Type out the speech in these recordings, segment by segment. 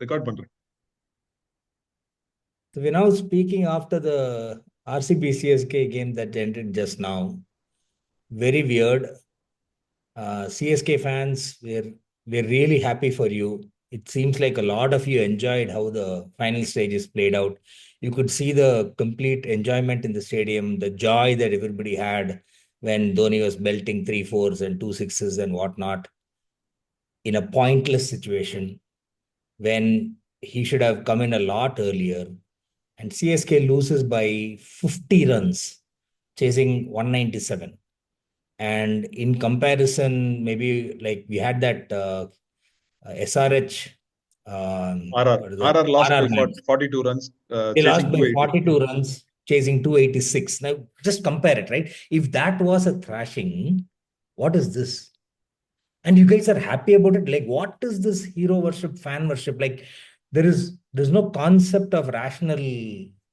record பண்றேன். So we're now speaking after the RCB CSK game that ended just now. Very weird. CSK fans, we're really happy for you. It seems like a lot of you enjoyed how the final stages played out. You could see the complete enjoyment in the stadium, the joy that everybody had when Dhoni was belting 3 4s and 2 6s and whatnot in a pointless situation when he should have come in a lot earlier. And CSK loses by 50 runs, chasing 197. And in comparison, maybe like we had that SRH, RR. what is it? RR lost by RR match. 42 runs, They chasing lost by 280. 42 runs, chasing 286. Now, just compare it, right? If that was a thrashing, what is this? And you guys are happy about it. Like, what is this hero worship, fan worship? Like, there's no concept of rational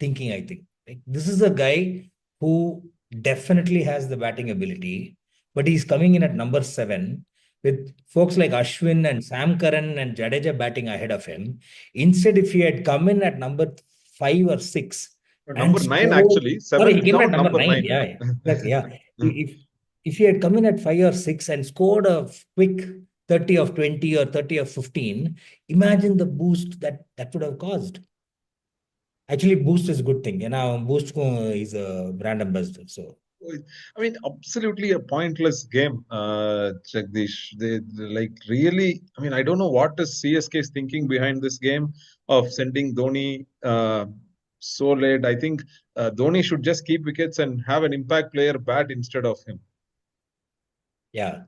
thinking, I think. Like, this is a guy who definitely has the batting ability, but he's coming in at number 7 with folks like Ashwin and Sam Curran and Jadeja batting ahead of him. Instead, if he had come in at number 5 or 6 and Number 9, scored, actually. sorry, he Seventh came in at count, number number 9. 9. Yeah, exactly. Yeah. Mm. If he had come in at 5 or 6 and scored a quick 30 of 20 or 30 of 15, imagine the boost that would have caused. Actually, boost is a good thing. Boost is a brand ambassador. So I mean, absolutely a pointless game, Jagdish. They like really. I mean, I don't know what is CSK's thinking behind this game of sending Dhoni so late. I think Dhoni should just keep wickets and have an impact player bat instead of him. yeah,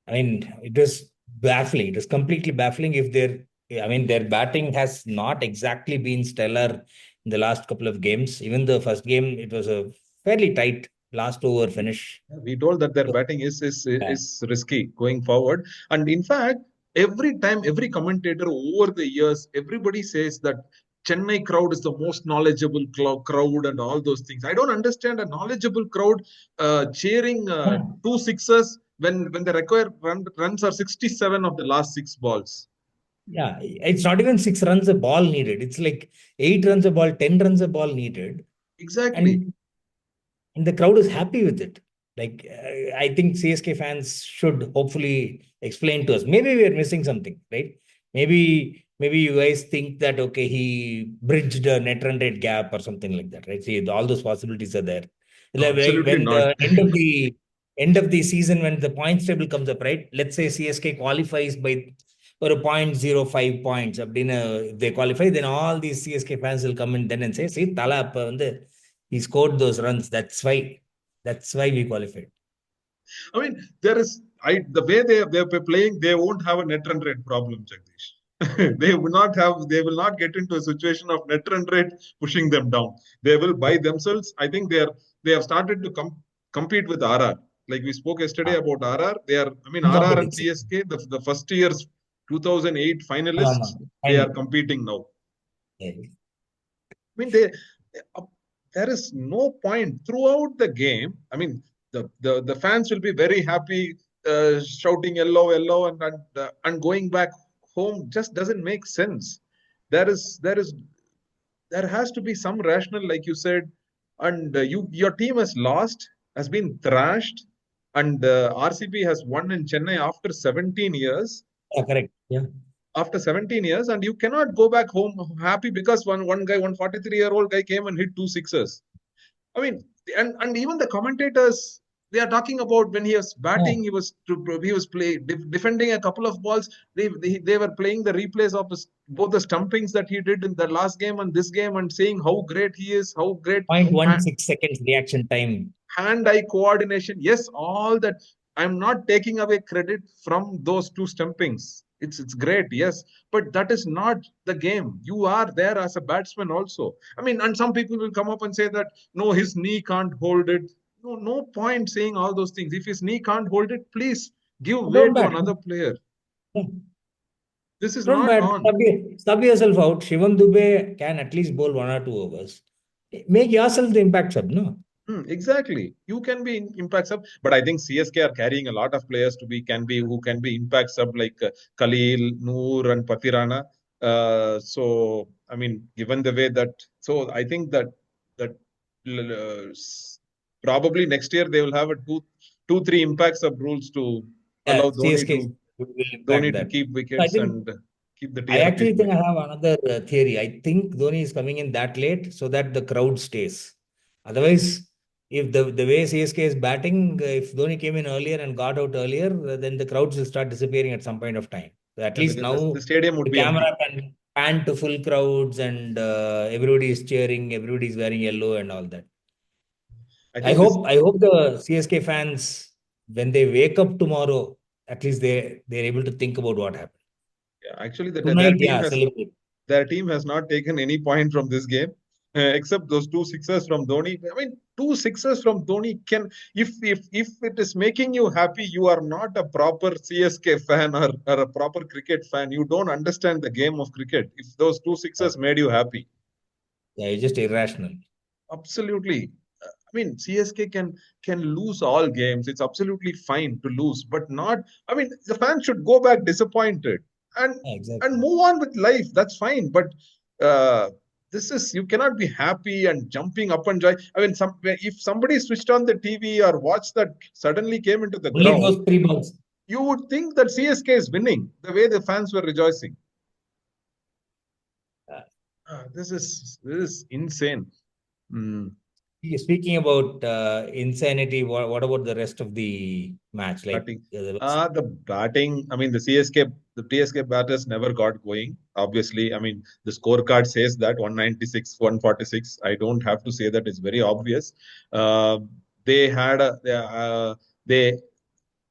I mean, it was baffling. It was completely baffling. Their batting has not exactly been stellar in the last couple of games. Even the first game, it was a fairly tight last over finish. We told that their So, batting is yeah. is risky going forward, and in fact, every time, every commentator over the years, everybody says that Chennai crowd is the most knowledgeable crowd and all those things. I don't understand a knowledgeable crowd cheering two sixes when the required runs are 67 of the last 6 balls. Yeah, it's not even 6 runs a ball needed. It's like 8 runs a ball, 10 runs a ball needed. Exactly. And and the crowd is happy with it. Like, I think CSK fans should hopefully explain to us. Maybe we are missing something, right? Maybe you guys think that okay, he bridged a net run rate gap or something like that, right? See, all those possibilities are there. No, Like absolutely when not. the end of the season, when the points table comes up, right? Let's say CSK qualifies by or a 0.05 points. If they qualify, then all these CSK fans will come in then and say, see, Tala appa வந்து he scored those runs. That's why we qualified. I mean, there is the way they're playing, they won't have a net run rate problem, Jagdish. They will not get into a situation of net run rate pushing them down. They will by themselves. I think they have started to compete with RR. Like we spoke yesterday Ah, about RR. They are, I mean, RR and competition. CSK, the first year's 2008 finalists, they are And competing now. yeah, I mean, uh, there is no point throughout the game. I mean, the fans will be very happy, shouting yellow, yellow, and going back home just doesn't make sense. There has to be some rational, like you said, and your team has been thrashed, and RCB has won in Chennai after 17 years. correct. Yeah. After 17 years, and you cannot go back home happy because one guy, 143-year-old guy, came and hit two sixes. I mean, and even the commentators, they are talking about when he was Yeah. batting, defending a couple of balls. They were playing the replays of both the stumpings that he did in the last game and this game, and saying how great he is, how great 0.16 seconds reaction time. hand-eye coordination. Yes, all that. I'm not taking away credit from those two stumpings. It's great, yes, but that is not the game. You are there as a batsman also. I mean, and some people will come up and say that no, his knee can't hold it. No point saying all those things. If his knee can't hold it, please give way Don't to bat. another player. Yeah. This is Don't not bat. on. Stub yourself out. Shivam Dubey can at least bowl 1 or 2 overs. Make yourself the impact sub, no? Exactly. You can be in impact sub, but I think CSK are carrying a lot of players who can be impact sub like Khalil, Noor, and Patirana. So I mean, given the way that, so I think that probably next year they will have a two, three impacts of rules to Yeah, allow CSK will impact Dhoni to that. keep So I wickets think and keep the I TRPs actually think going. I have another theory. I think Dhoni is coming in that late so that the crowd stays. Otherwise, if the way CSK is batting, if Dhoni came in earlier and got out earlier, then the crowds will start disappearing at some point of time. So at Yeah, least because the now stadium would the be empty. camera can pan to full crowds and everybody is cheering, everybody is wearing yellow and all that. I I think this, hope I hope the CSK fans, when they wake up tomorrow, at least they're able to think about what happened. yeah, actually, Tonight, yeah, celebrate. their team has not taken any point from this game, except those two sixers from Dhoni. I mean, two sixers from Dhoni can, if it is making you happy, you are not a proper CSK fan or a proper cricket fan. You don't understand the game of cricket. If those two Yeah, sixers made you happy, yeah, it's just irrational. absolutely. I mean, CSK can lose all games. It's absolutely fine to lose, but not. I mean, the fans should go back disappointed and Yeah, and exactly. move on with life. That's fine. But uh, this is, you cannot be happy and jumping up and down. I mean, if somebody switched on the TV or watched that suddenly came into the Only ground, those three balls. you would think that CSK is winning. The way the fans were rejoicing. Uh, This is insane. Mm. Speaking about insanity, what about the rest of the match? Like Batting. there was, The batting, I mean, the TSK batters never got going. Obviously, I mean, the scorecard says that 196, 146. I don't have to say that, it's very obvious. Uh, they had a, they,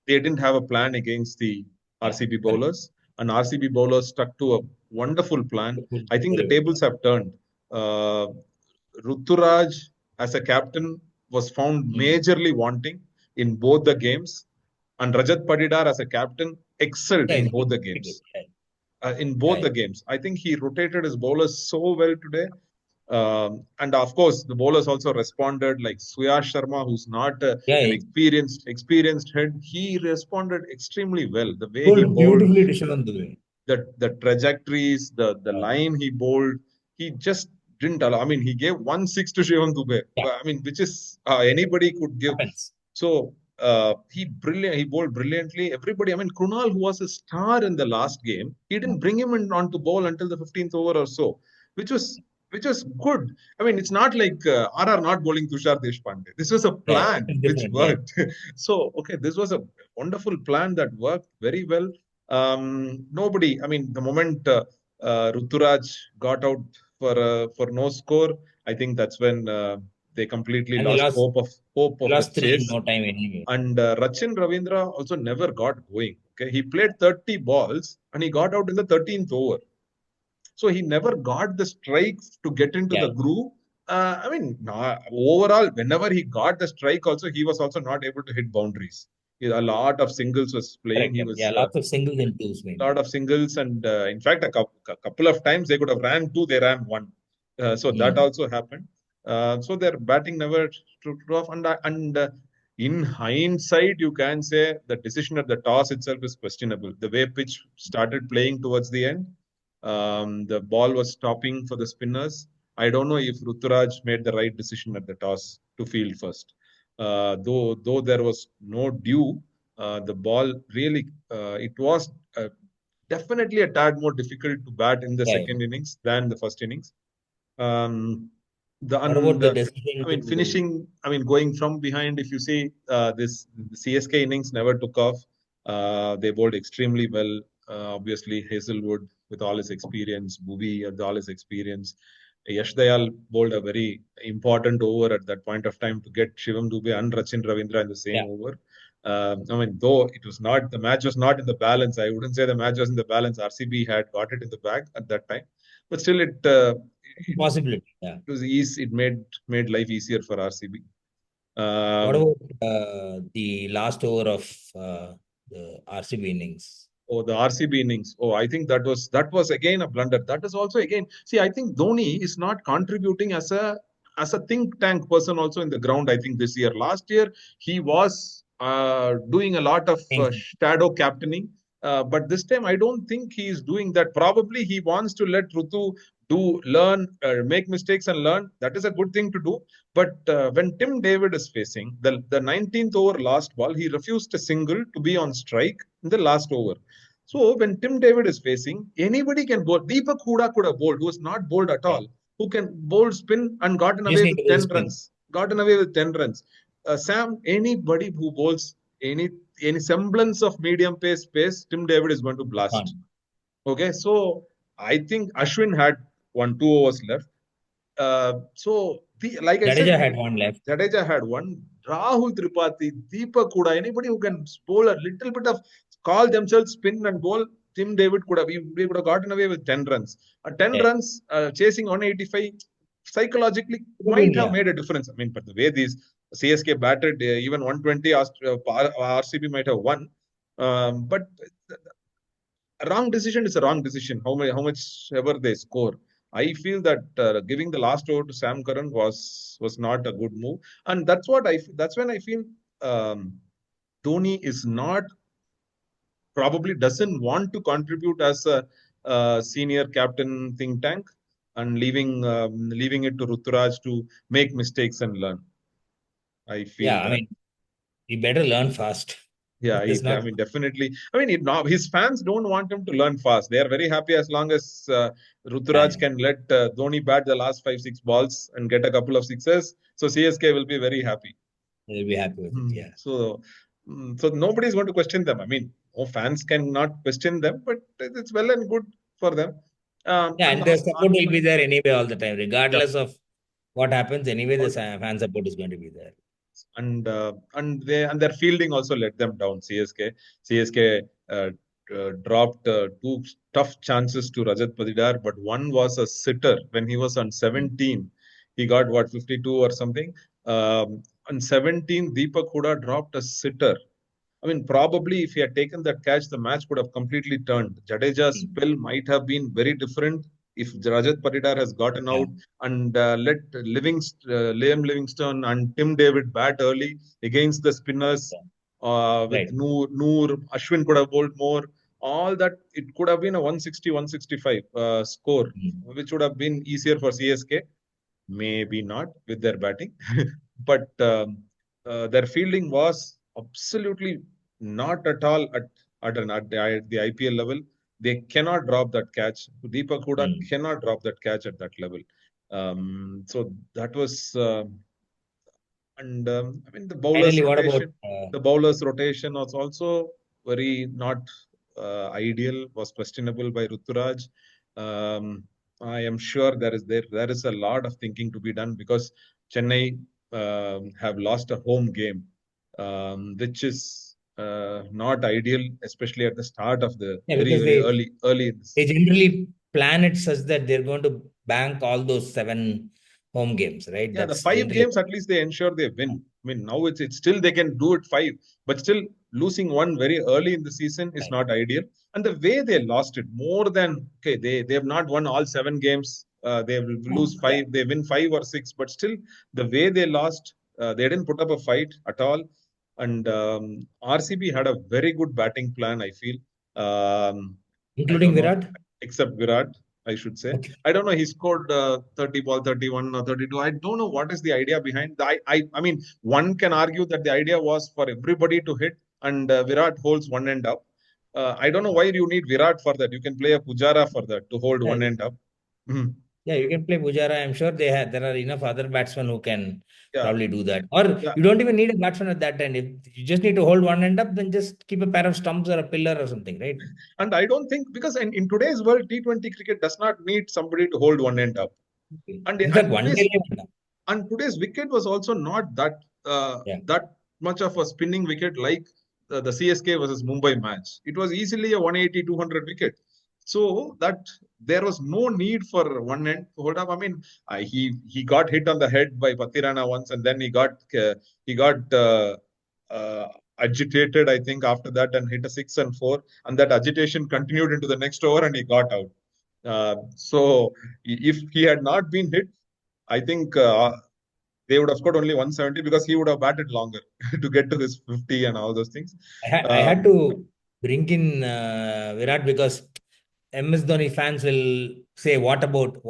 they didn't have a plan against the yeah, RCB correct. bowlers, and RCB bowlers stuck to a wonderful plan. I think the Very well. tables have turned. Uh, Ruturaj as a captain was found Mm. majorly wanting in both the games, and Rajat Padidar as a captain excelled Yeah, in it's both been the pretty good. games. Yeah, In yeah, both the games, I think he rotated his bowlers so well today. And of course, the bowlers also responded. Like Suyash Sharma, who's not yeah. an He experienced head, he responded extremely well. The way he bowled bowled, beautifully to Shivam Dube. the trajectories, the Uh, line he bowled, he just didn't allow. I mean, he gave 1-6 to Shivam Dube. yeah, I mean, which is anybody could give. happens. So he bowled brilliantly. Everybody, I mean, Krunal, who was a star in the last game, he didn't bring him in on to bowl until the 15th over or so, which was which was good. I mean, it's not like RR not bowling Tushar Deshpande. This was a Yeah, plan it's which different. Yeah, worked. So, okay, this was a wonderful plan that worked very well. Nobody, I mean, the moment Ruturaj got out for no score, I think that's when they completely and they lost lost hope they of the lost three in chase. no time anyway. And Rachin Ravindra also never got going. Okay, he played 30 balls and he got out in the 13th over. So he never got the strikes to get into Yeah, the groove. I mean, overall, whenever he got the strike, also he was also not able to hit boundaries. A lot of singles was playing. correct. He Yeah, was yeah, lots of singles and twos lot mainly. of singles, and in fact, a couple of times they could have ran two, they ran one. So that Mm. also happened. So their batting never took off, and in hindsight, you can say the decision at the toss itself is questionable. The way pitch started playing towards the end, the ball was stopping for the spinners. I don't know if Ruturaj made the right decision at the toss to field first. Though there was no dew, the ball really it was definitely a tad more difficult to bat in the Yeah, yeah. second innings than the first innings. Um, the What about and the decision I mean, to? finishing. I mean, going from behind. If you see this, the CSK innings never took off. They bowled extremely well. Obviously, Hazelwood with all his experience, Bhuvi with all his experience. Yash Dayal bowled a very important over at that point of time to get Shivam Dube and Rachin Ravindra in the same Yeah, over. I mean, though it was not, the match was not in the balance. I wouldn't say the match was in the balance. RCB had got it in the bag at that time, but still, it's a it, possibility. Yeah. it was easy. It made life easier for RCB. What Um, about the last over of the RCB innings? oh, the RCB innings. Oh, I think that was again a blunder. That is also again. See, I think Dhoni is not contributing as a think tank person also in the ground. I think this year, last year he was doing a lot of Thanks. shadow captaining. But this time, I don't think he is doing that. Probably he wants to let Rutu learn, make mistakes and learn. That is a good thing to do. But when Tim David is facing the 19th over last ball, he refused a single to be on strike in the last over. So when Tim David is facing, anybody can bowl. Deepak Huda could have bowled, who was not bowled at Yeah. all, who can bowl spin and gotten You just away need with to do the 10 spin. runs. Gotten away with 10 runs. Sam, anybody who bowls any any semblance of medium pace, Tim David is going to blast. Fun. Okay, so I think Ashwin had 2 overs left. Like I said, Jadeja had one left. Jadeja had one. Rahul Tripathi, Deepak Kuda, anybody who can bowl a little bit of call themselves spin and bowl, Tim David could have we would have gotten away with 10 runs. 10 Yeah. runs, chasing 185, psychologically I mean, might have yeah. made a difference. I mean, but the way these CSK batted, even 120, RCB might have won. But a wrong decision is a wrong decision. How much ever they score. I feel that giving the last over to Sam Curran was not a good move, and that's when I feel Dhoni is not probably doesn't want to contribute as a senior captain think tank and leaving it to Ruturaj to make mistakes and learn. I feel Yeah, I that. mean, you better learn fast. Yeah, It is I not. mean, definitely. I mean, now his fans don't want him to learn fast. They are very happy as long as Yeah, Ruturaj can let Dhoni bat the last 5, 6 balls and get a couple of sixes. So CSK will be very happy. they'll be happy with it. Hmm. Yeah. So nobody is going to question them. I mean, fans cannot question them, but it's well and good for them. Yeah, And and the support will be there anyway all the time, yeah, regardless of what happens. Anyway, the all fan support is going to be there. and their fielding also let them down. CSK dropped two tough chances to Rajat Patidar, but one was a sitter when he was on Mm. 17. He got what 52 or something. On 17, Deepak Huda dropped a sitter. I mean, probably if he had taken that catch, the match would have completely turned. Jadeja's Mm. spell might have been very different if Rajat Patidar has gotten Yeah, out and Liam Livingstone and Tim David bat early against the spinners yeah. with Right. Noor, Ashwin could have bowled more. All that, it could have been a 160, 165 score, Mm. which would have been easier for CSK. Maybe not with their batting, but their fielding was absolutely not at all at the IPL level. They cannot drop that catch. Deepak Huda Mm. cannot drop that catch at that level. So that was, and I mean, Finally, what about the bowlers rotation was also very not ideal, was questionable by Ruturaj. Um, I am sure there is a lot of thinking to be done because Chennai have lost a home game, which is not ideal, especially at the start of the yeah, very because very early in they this. generally plan it such that they're going to bank all those 7 home games, right? Yeah, the That's five generally games at least they ensure they win. I mean, now it's still they can do it five, but still losing one very early in the season is right. not ideal. And the way they lost it, more than okay, they have not won all 7 games. They will No, lose yeah, five, they win 5 or 6, but still the way they lost, they didn't put up a fight at all. And RCB had a very good batting plan, I feel. I including don't know, Virat. except Virat, I should say. Okay. I don't know. He scored 30 ball, 31 or 32. I don't know what is the idea behind. I mean, one can argue that the idea was for everybody to hit, and Virat holds one end up. I don't know why you need Virat for that. You can play a Pujara for that to hold Yeah, one end up. Mhm. yeah, you can play Pujara. I'm sure there are enough other batsmen who can Yeah, probably do that. Or yeah. you don't even need a batsman at that end. If you just need to hold one end up, then just keep a pair of stumps or a pillar or something, right? And I don't think because in today's world, T20 cricket does not need somebody to hold one end up. Okay. And In fact, and one today's day, and today's wicket was also not yeah, that much of a spinning wicket like the CSK versus Mumbai match. It was easily a 180, 200 wicket. So that there was no need for one end to hold up. I mean, he got hit on the head by Patirana once, and then he got agitated, I think, after that, and hit a 6 and 4, and that agitation continued into the next over, and he got out. So if he had not been hit, I think they would have scored only 170 because he would have batted longer to get to this 50 and all those things. I had Um, to. bring in Virat because MS Dhoni fans will say, what about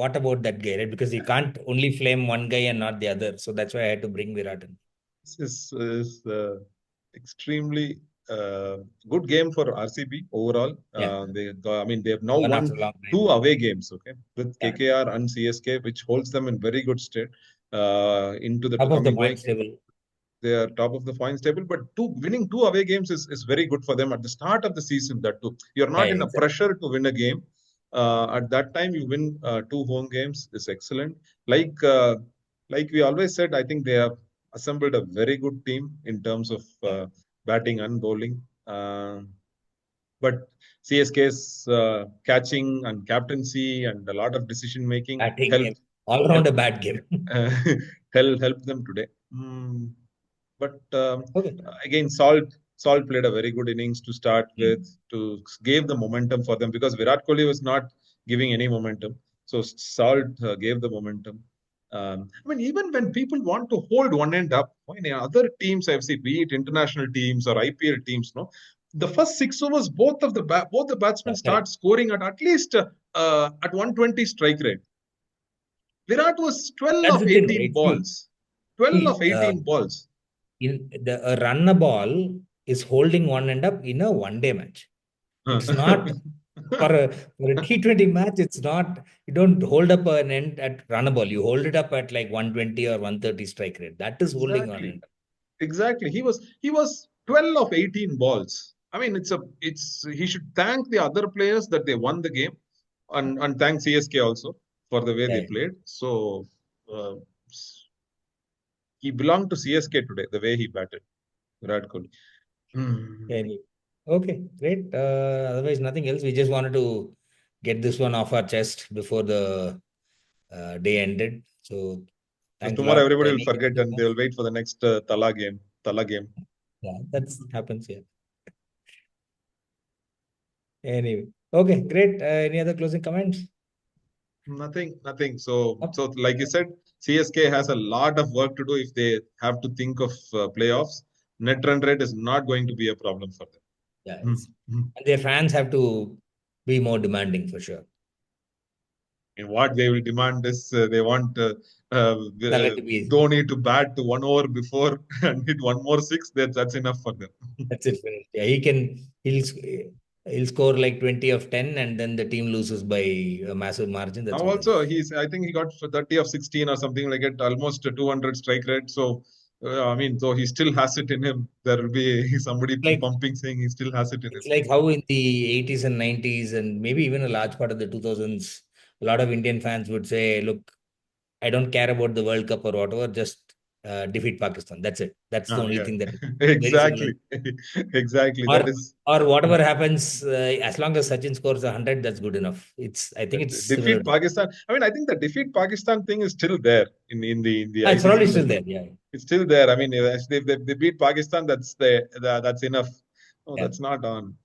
that guy, right? Because you can't only flame one guy and not the other. So that's why I had to bring Virat in. This is extremely uh, good game for RCB overall. Yeah. I mean, they have now One won after a long two time. away games, okay, with Yeah. KKR and CSK, which holds them in very good state into the Top of the coming going. points table. They are top of the points table, but winning two away games is very good for them at the start of the season. That too, you're Yeah, not in a exactly. pressure to win a game. At that time, you win two home games is excellent. Like uh, like we always said, I think they have assembled a very good team in terms of Yeah. batting and bowling. But CSK's catching and captaincy and a lot of decision making Batting game. helped All around help a bad game. uh, help them today. But Okay. again, Salt played a very good innings to start with, Mm. to gave the momentum for them because Virat Kohli was not giving any momentum. So Salt gave the momentum. I mean, even when people want to hold one end up, when other teams I've seen, be it international teams or IPL teams, no, the first 6 overs, both the batsmen Yeah, correct. start scoring at least at 120 strike rate. Virat was 12 That's of the thing, 18 right? See, balls. 12 of 18 balls. in the a run a ball is holding one end up in a one-day match. It's not for a T20 match, it's not, you don't hold up an end at run a ball. You hold it up at like 120 or 130 strike rate. That is holding one Exactly. end up. Exactly. He was 12 of 18 balls. I mean, he should thank the other players that they won the game and thank CSK also for the way they Yeah. played. So uh, he belonged to CSK today, the way he batted, Virat Kohli. Hmm. Anyway. Okay, great. Otherwise, nothing else. We just wanted to get this one off our chest before the day ended. So Because thanks a tomorrow lot. everybody will Any forget closing and they comments? will wait for the next Tala game. Tala game. Yeah, that happens here. Anyway, okay, great. Any other closing comments? Nothing, nothing. So, Oh, so like you said, CSK has a lot of work to do if they have to think of playoffs. Net run rate is not going to be a problem for yeah, them. Mm. and their fans have to be more demanding for sure. In what they will demand is they want Salah to be Dhoni to bat to 1 over before and hit one more six. That's enough for them. that's it. Finished. Yeah, he'll score like 20 of 10, and then the team loses by a massive margin. That's Now good enough. also I think he got 30 of 16 or something like it, almost 200 strike rate. So I mean, so he still has it in him. There will be somebody Like pumping saying he still has it in him. it's like how in the 80s and 90s, and maybe even a large part of the 2000s, a lot of Indian fans would say, "Look, I don't care about the World Cup or whatever, just defeat Pakistan. That's it. That's the only Yeah, thing that very similar." exactly, exactly. Or That is whatever happens, as long as Sachin scores 100, that's good enough. I think it's similar defeat to that. Pakistan. I mean, I think the defeat Pakistan thing is still there in the Ah, it's probably ICC still circuit. there. Yeah. It's still there. I mean, if they beat Pakistan, that's enough. Oh, Yeah. that's not on.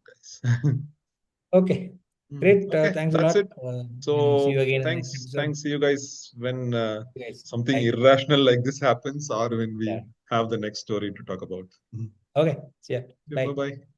Okay. Great. Okay, Thanks a that's lot. it. We'll see you So again in the next thanks, episode. thanks. See you guys when You guys. something Thank you. irrational like this happens, or when Yeah. we have the next story to talk about. Okay. See ya. Bye Bye. bye.